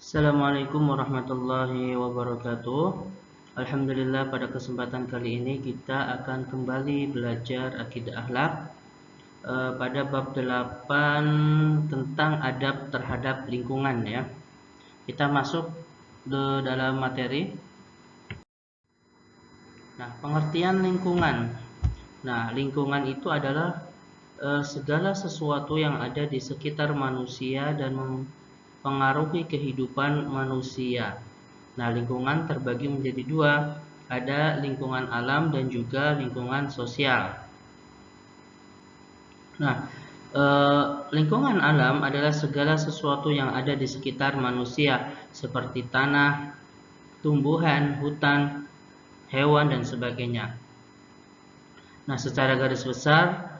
Assalamualaikum warahmatullahi wabarakatuh. Alhamdulillah, pada kesempatan kali ini kita akan kembali belajar akidah akhlak pada bab 8 tentang adab terhadap lingkungan ya. Kita masuk dalam materi. Nah, pengertian lingkungan. Nah, lingkungan itu adalah segala sesuatu yang ada di sekitar manusia dan mempengaruhi kehidupan manusia. Nah, lingkungan terbagi menjadi dua, ada lingkungan alam dan juga lingkungan sosial. Nah, lingkungan alam adalah segala sesuatu yang ada di sekitar manusia, seperti tanah, tumbuhan, hutan, hewan, dan sebagainya. Nah, secara garis besar,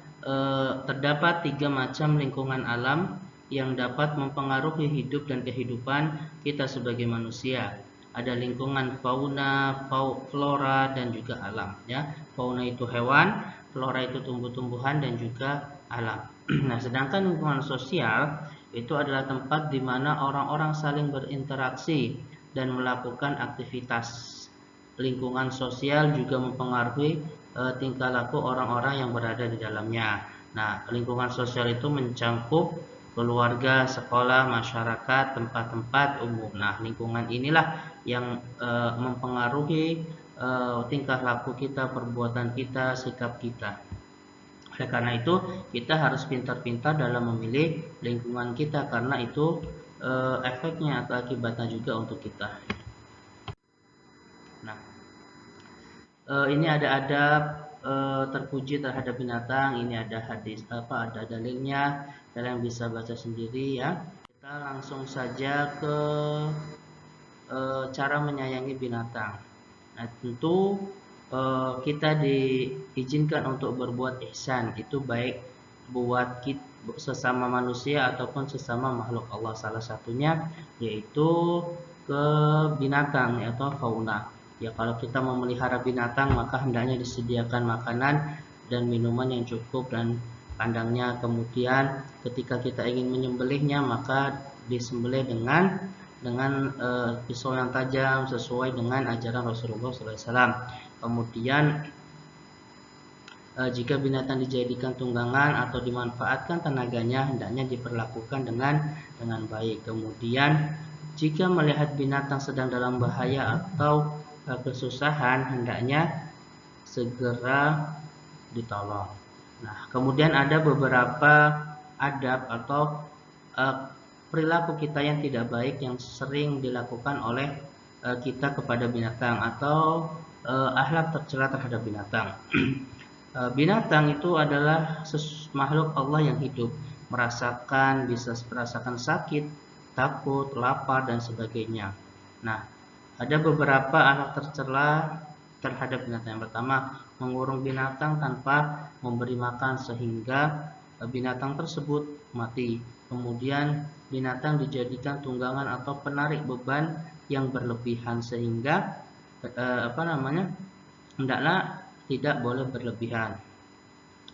terdapat 3 macam lingkungan alam yang dapat mempengaruhi hidup dan kehidupan kita sebagai manusia. Ada lingkungan fauna, flora, dan juga alam ya. Fauna itu hewan, flora itu tumbuh-tumbuhan, dan juga alam. Nah, sedangkan lingkungan sosial itu adalah tempat di mana orang-orang saling berinteraksi dan melakukan aktivitas. Lingkungan sosial juga mempengaruhi tingkah laku orang-orang yang berada di dalamnya. Nah, lingkungan sosial itu mencakup keluarga, sekolah, masyarakat, tempat-tempat umum. Nah, lingkungan inilah yang mempengaruhi tingkah laku kita, perbuatan kita, sikap kita. Oleh karena itu, kita harus pintar-pintar dalam memilih lingkungan kita, karena itu efeknya atau akibatnya juga untuk kita. Nah, ini ada adab terpuji terhadap binatang. Ini ada hadis ada dalilnya. Kalian bisa baca sendiri ya. Kita langsung saja ke cara menyayangi binatang. Nah, tentu kita diizinkan untuk berbuat ihsan, itu baik buat kita, sesama manusia ataupun sesama makhluk Allah. Salah satunya yaitu ke binatang atau fauna. Ya, kalau kita memelihara binatang, maka hendaknya disediakan makanan dan minuman yang cukup dan kandangnya. Kemudian ketika kita ingin menyembelihnya, maka disembelih dengan pisau yang tajam sesuai dengan ajaran Rasulullah SAW. Kemudian jika binatang dijadikan tunggangan atau dimanfaatkan tenaganya, hendaknya diperlakukan dengan baik. Kemudian jika melihat binatang sedang dalam bahaya atau kesusahan, hendaknya segera ditolong. Nah, kemudian ada beberapa adab atau perilaku kita yang tidak baik yang sering dilakukan oleh kita kepada binatang, atau akhlak tercela terhadap binatang. Binatang itu adalah makhluk Allah yang hidup, bisa merasakan sakit, takut, lapar, dan sebagainya. Nah, ada beberapa akhlak tercela terhadap binatang. Yang pertama, mengurung binatang tanpa memberi makan sehingga binatang tersebut mati. Kemudian binatang dijadikan tunggangan atau penarik beban yang berlebihan, sehingga hendaklah tidak boleh berlebihan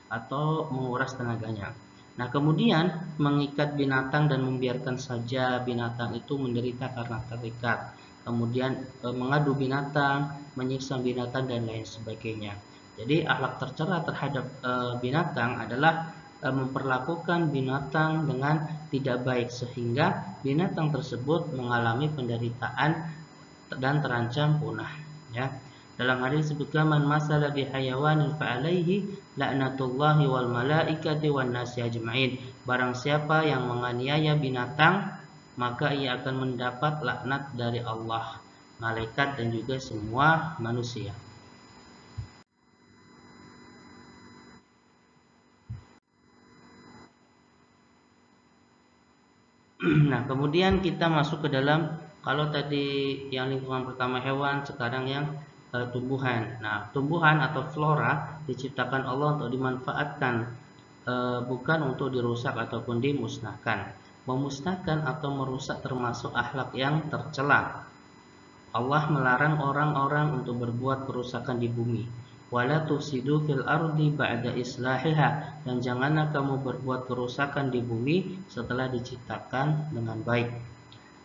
atau menguras tenaganya. Nah, kemudian mengikat binatang dan membiarkan saja binatang itu menderita karena terikat. Kemudian mengadu binatang, menyiksa binatang, dan lain sebagainya. Jadi akhlak tercela terhadap binatang adalah memperlakukan binatang dengan tidak baik, sehingga binatang tersebut mengalami penderitaan dan terancam punah ya. Dalam hadis disebutkan, man masala bi hayawanin fa alaihi la'natullahi wal malaikati wan nasi ajmain. Barang siapa yang menganiaya binatang, maka ia akan mendapat laknat dari Allah, malaikat, dan juga semua manusia. Nah, kemudian kita masuk ke dalam, kalau tadi yang lingkungan pertama hewan, sekarang yang tumbuhan. Nah, tumbuhan atau flora diciptakan Allah untuk dimanfaatkan, bukan untuk dirusak ataupun dimusnahkan. Memusnahkan atau merusak termasuk akhlak yang tercela. Allah melarang orang-orang untuk berbuat kerusakan di bumi. Wala tufsidu fil ardi ba'da islahiha, dan janganlah kamu berbuat kerusakan di bumi setelah diciptakan dengan baik.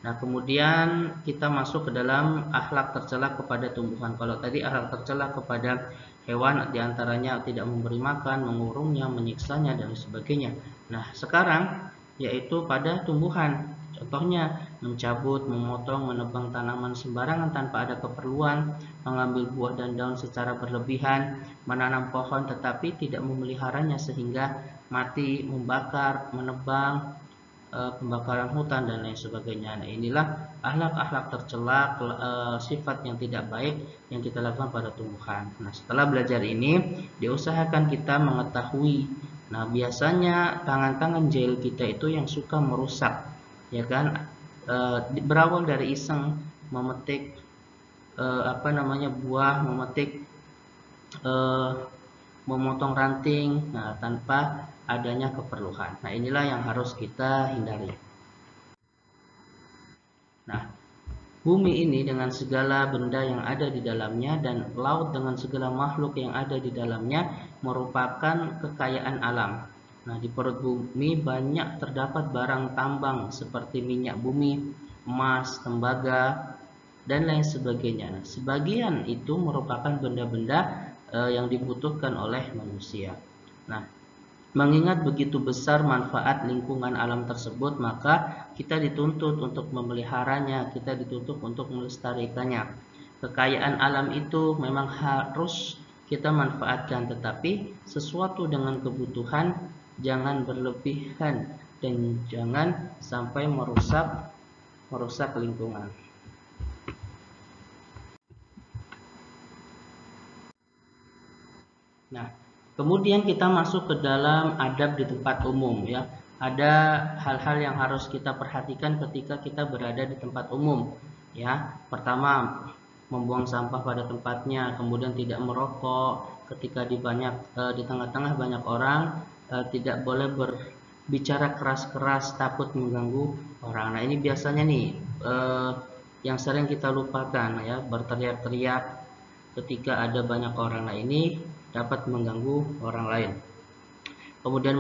Nah, kemudian kita masuk ke dalam akhlak tercela kepada tumbuhan. Kalau tadi akhlak tercela kepada hewan diantaranya tidak memberi makan, mengurungnya, menyiksanya, dan sebagainya. Nah, sekarang yaitu pada tumbuhan. Contohnya mencabut, memotong, menebang tanaman sembarangan tanpa ada keperluan, mengambil buah dan daun secara berlebihan, menanam pohon tetapi tidak memeliharanya sehingga mati, membakar, menebang, pembakaran hutan dan lain sebagainya. Nah, inilah akhlak-akhlak tercela, sifat yang tidak baik yang kita lakukan pada tumbuhan. Nah, setelah belajar ini, diusahakan kita mengetahui. Nah, biasanya tangan-tangan jahil kita itu yang suka merusak, ya kan? Berawal dari iseng memetik buah, memetik, eh, memotong ranting, nah, tanpa adanya keperluan. Nah, inilah yang harus kita hindari. Nah, bumi ini dengan segala benda yang ada di dalamnya dan laut dengan segala makhluk yang ada di dalamnya merupakan kekayaan alam. Nah, di perut bumi banyak terdapat barang tambang seperti minyak bumi, emas, tembaga, dan lain sebagainya. Nah, sebagian itu merupakan benda-benda yang dibutuhkan oleh manusia. Nah, mengingat begitu besar manfaat lingkungan alam tersebut, maka kita dituntut untuk memeliharanya, kita dituntut untuk melestarikannya. Kekayaan alam itu memang harus kita manfaatkan, tetapi sesuatu dengan kebutuhan, jangan berlebihan dan jangan sampai merusak lingkungan. Nah, kemudian kita masuk ke dalam adab di tempat umum ya. Ada hal-hal yang harus kita perhatikan ketika kita berada di tempat umum ya. Pertama, membuang sampah pada tempatnya, kemudian tidak merokok ketika di tengah-tengah banyak orang, tidak boleh berbicara keras-keras takut mengganggu orang. Nah, ini biasanya nih yang sering kita lupakan ya, berteriak-teriak ketika ada banyak orang. Nah, ini dapat mengganggu orang lain. Kemudian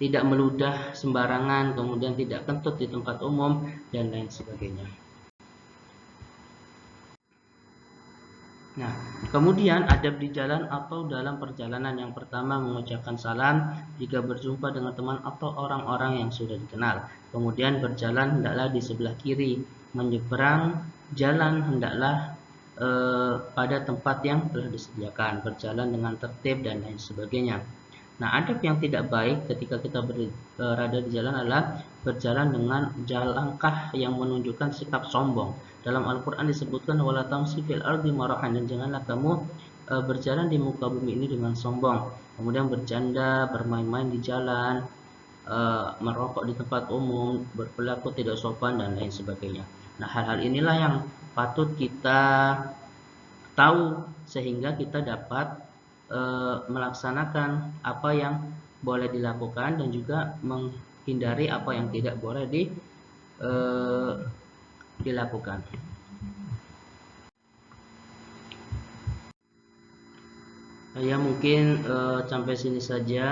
tidak meludah sembarangan, kemudian tidak kentut di tempat umum, dan lain sebagainya. Nah, kemudian adab di jalan atau dalam perjalanan. Yang pertama, mengucapkan salam jika berjumpa dengan teman atau orang-orang yang sudah dikenal. Kemudian berjalan hendaklah di sebelah kiri. Menyeberang jalan hendaklah pada tempat yang telah disediakan, berjalan dengan tertib dan lain sebagainya. Nah, adab yang tidak baik ketika kita berada di jalan adalah berjalan dengan langkah yang menunjukkan sikap sombong. Dalam Al-Quran disebutkan wala tamsi fil ardi marahan, dan janganlah kamu berjalan di muka bumi ini dengan sombong. Kemudian bercanda, bermain-main di jalan, merokok di tempat umum, berperilaku tidak sopan dan lain sebagainya. Nah, hal-hal inilah yang patut kita tahu sehingga kita dapat melaksanakan apa yang boleh dilakukan dan juga menghindari apa yang tidak boleh dilakukan. Ya, mungkin sampai sini saja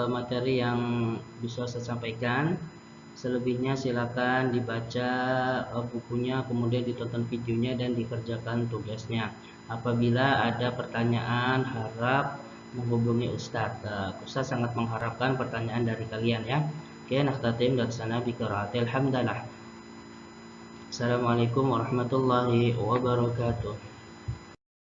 materi yang bisa saya sampaikan. Selebihnya silakan dibaca bukunya, kemudian ditonton videonya dan dikerjakan tugasnya. Apabila ada pertanyaan, harap menghubungi Ustadz. Ustadz sangat mengharapkan pertanyaan dari kalian ya. Oke, nakhtatim dari sana biqiraatil hamdalah. Assalamualaikum warahmatullahi wabarakatuh.